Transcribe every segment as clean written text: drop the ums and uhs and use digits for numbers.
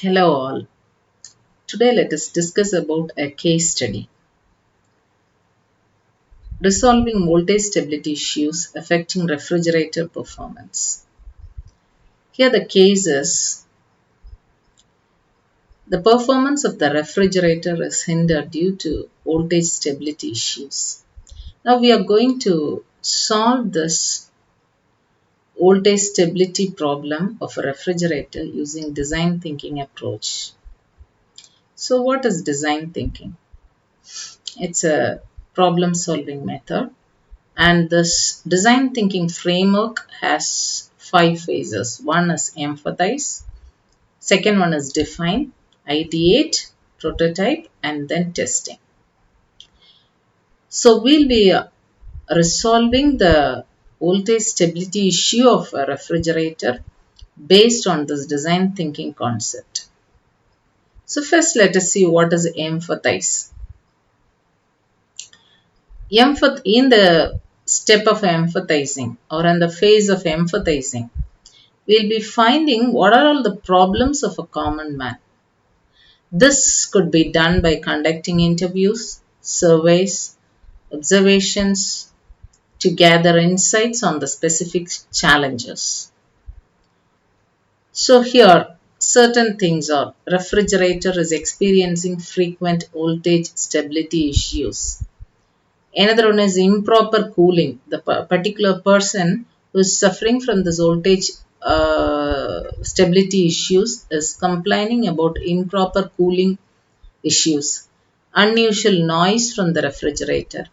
Hello all. Today let us discuss about a case study. Resolving voltage stability issues affecting refrigerator performance. Here the case is the performance of the refrigerator is hindered due to voltage stability issues. Now we are going to solve this voltage stability problem of a refrigerator using design thinking approach. So what is design thinking? It's a problem solving method, and this design thinking framework has 5 phases. One is empathize, second one is define, ideate, prototype, and then testing. So we'll be resolving the voltage stability issue of a refrigerator based on this design thinking concept. So first let us see what is empathize. In the step of empathizing or in the phase of empathizing, we'll be finding what are all the problems of a common man. This could be done by conducting interviews, surveys, observations to gather insights on the specific challenges. So here certain things are: refrigerator is experiencing frequent voltage stability issues. Another one is improper cooling. The particular person who is suffering from this voltage stability issues is complaining about improper cooling issues, unusual noise from the refrigerator,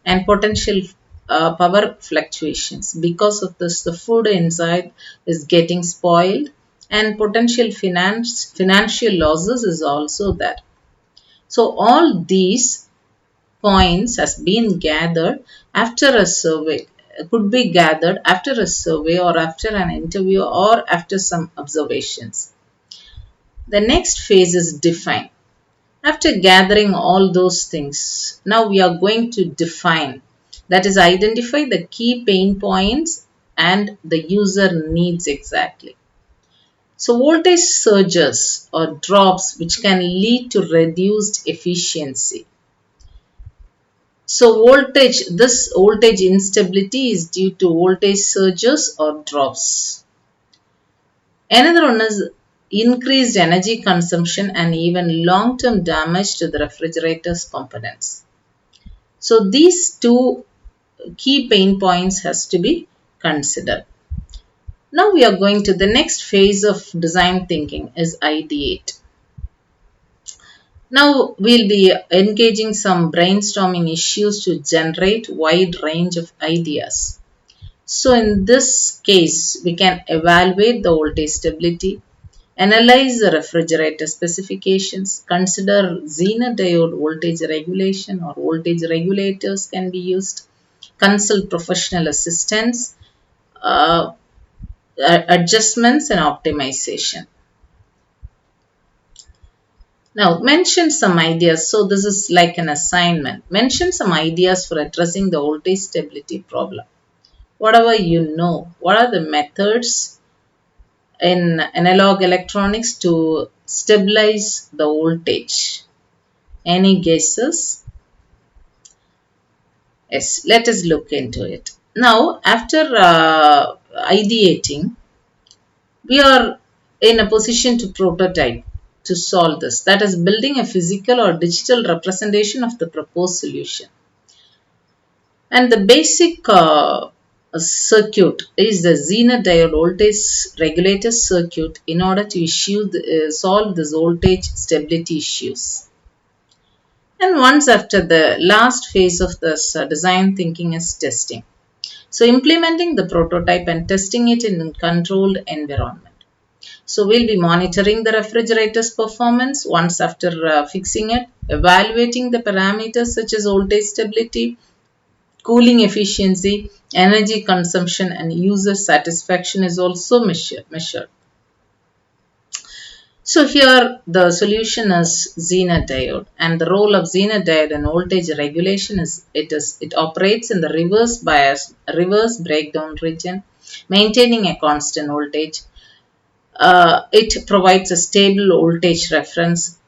and potential power fluctuations. Because of this, the food inside is getting spoiled, and potential financial losses is also there. So all these points has been gathered after a survey, could be gathered after a survey or after an interview or after some observations. The next phase is define. After gathering all those things, now we are going to define, that is, identify the key pain points and the user needs exactly. So voltage surges or drops which can lead to reduced efficiency. So this voltage instability is due to voltage surges or drops. Another one is increased energy consumption and even long-term damage to the refrigerator's components. So these two key pain points has to be considered. Now we are going to the next phase of design thinking is ideate. Now we'll be engaging some brainstorming issues to generate wide range of ideas. So in this case, we can evaluate the voltage stability, analyze the refrigerator specifications, consider Zener diode voltage regulation or voltage regulators can be used, consult professional assistance, adjustments and optimization. Now, mention some ideas. So, this is like an assignment. Mention some ideas for addressing the voltage stability problem. Whatever you know, what are the methods in analog electronics to stabilize the voltage? Any guesses? Yes, let us look into it. Now, after ideating, we are in a position to prototype to solve this. That is, building a physical or digital representation of the proposed solution. And the basic circuit is the Zener diode voltage regulator circuit in order to solve this voltage stability issues. And once after, the last phase of this design thinking is testing. So implementing the prototype and testing it in a controlled environment. So we'll be monitoring the refrigerator's performance once after fixing it, evaluating the parameters such as voltage stability, cooling efficiency, energy consumption, and user satisfaction is also measured. So here the solution is Zener diode, and the role of Zener diode in voltage regulation is it operates in the reverse bias, reverse breakdown region, maintaining a constant voltage. It provides a stable voltage reference.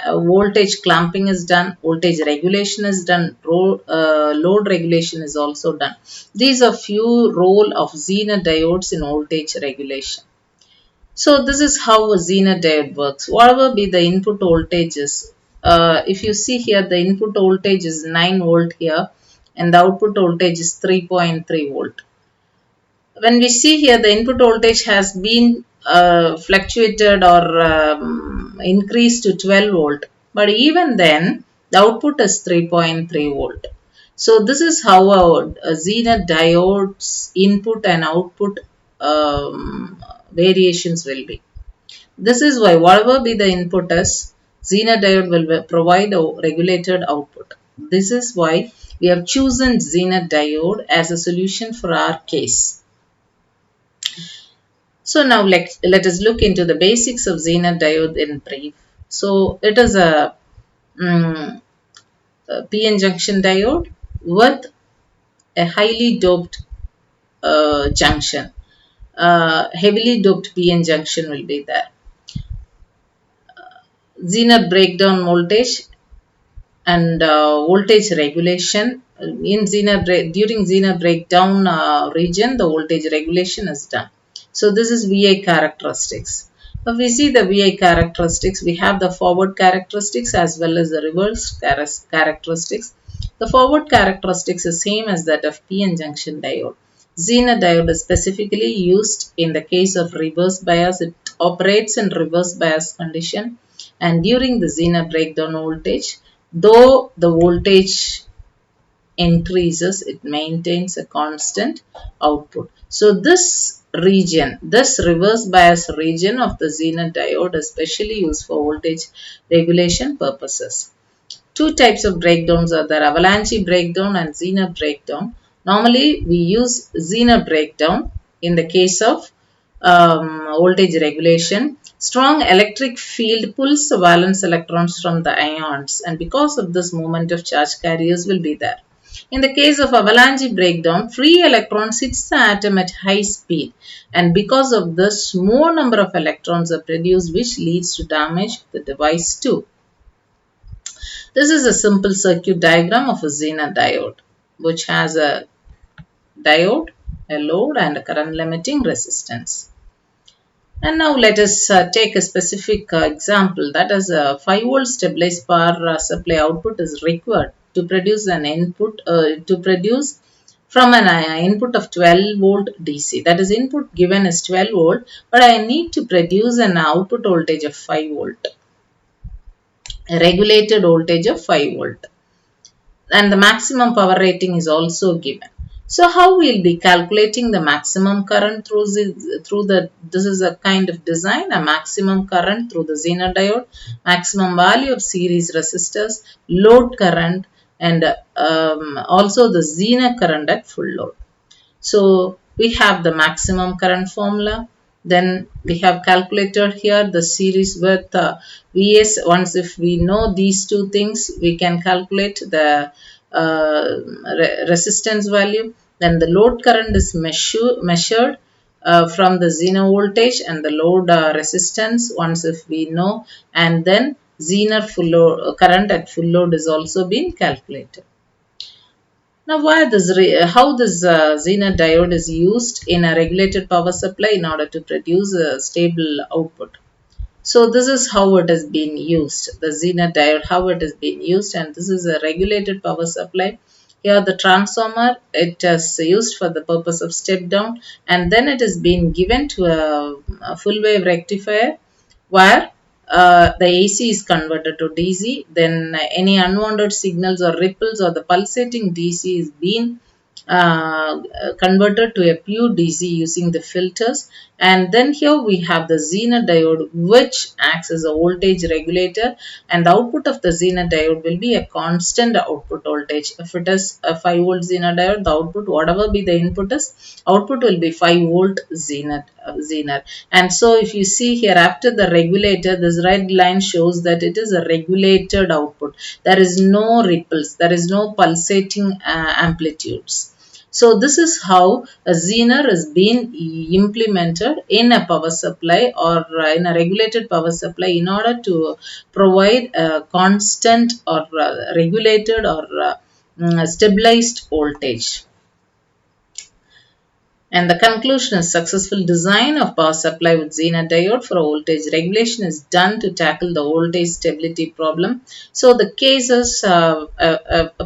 Voltage clamping is done, voltage regulation is done, load regulation is also done. These are few role of Zener diodes in voltage regulation. So this is how a Zener diode works. Whatever be the input voltages, if you see here, the input voltage is 9 volt here, and the output voltage is 3.3 volt. When we see here, the input voltage has been fluctuated or increased to 12 volt, but even then the output is 3.3 volt. So this is how a Zener diode's input and output variations will be. This is why whatever be the input is, Zener diode will provide a regulated output. This is why we have chosen Zener diode as a solution for our case. So now let us look into the basics of Zener diode in brief. So it is a PN junction diode with a highly doped junction. Heavily doped PN junction will be there. Zener breakdown voltage and voltage regulation. During Zener breakdown region, the voltage regulation is done. So this is VI characteristics. If we see the VI characteristics, we have the forward characteristics as well as the reverse characteristics. The forward characteristics is same as that of PN junction diode. Zener diode is specifically used in the case of reverse bias. It operates in reverse bias condition, and during the Zener breakdown voltage, though the voltage increases, it maintains a constant output. So this region, this reverse bias region of the Zener diode is specially used for voltage regulation purposes. Two types of breakdowns are there: avalanche breakdown and Zener breakdown. Normally we use Zener breakdown in the case of voltage regulation. Strong electric field pulls the valence electrons from the ions, and because of this, movement of charge carriers will be there. In the case of avalanche breakdown, free electrons hits the atom at high speed, and because of this, more number of electrons are produced, which leads to damage of the device too. This is a simple circuit diagram of a Zener diode, which has a diode, a load, and a current limiting resistance. And now let us take a specific example, that is a 5 volt stabilized power supply output is required to produce an input from an input of 12 volt DC. That is, input given is 12 volt, but I need to produce an output voltage of 5 volt, a regulated voltage of 5 volt, and the maximum power rating is also given. So how we will be calculating the maximum current this is a kind of design, a maximum current through the Zener diode, maximum value of series resistors, load current, and also the Zener current at full load. So we have the maximum current formula. Then we have calculated here the series with Vs. Once if we know these two things, we can calculate the resistance value. Then the load current is measured from the Zener voltage and the load resistance, once if we know, and then Zener full load, current at full load is also being calculated. Now how this Zener diode is used in a regulated power supply in order to produce a stable output. So this is how it has been used, the Zener diode, how it has been used, and this is a regulated power supply. Here the transformer, it is used for the purpose of step down, and then it is being given to a full wave rectifier where the AC is converted to DC. Then any unwanted signals or ripples or the pulsating DC is being converted to a pure DC using the filters. And then here we have the Zener diode, which acts as a voltage regulator, and the output of the Zener diode will be a constant output voltage. If it is a 5 volt Zener diode, the output, whatever be the input is, output will be 5 volt Zener. And so if you see here, after the regulator, this red line shows that it is a regulated output. There is no ripples, there is no pulsating amplitudes. So this is how a zener is being implemented in a power supply or in a regulated power supply in order to provide a constant or regulated or stabilized voltage. And the conclusion is successful design of power supply with Zener diode for voltage regulation is done to tackle the voltage stability problem. So the case is a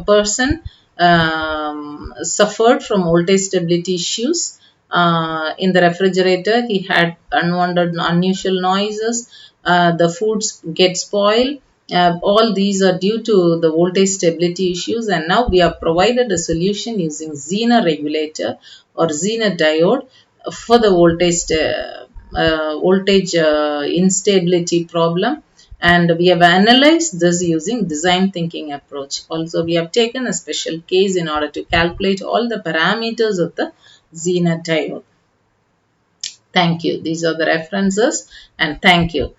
person suffered from voltage stability issues in the refrigerator. He had unwanted, unusual noises. The foods get spoiled. All these are due to the voltage stability issues, and now we have provided a solution using Zener regulator or Zener diode for the voltage instability problem. And we have analyzed this using design thinking approach. Also, we have taken a special case in order to calculate all the parameters of the Zener diode. Thank you. These are the references, and thank you.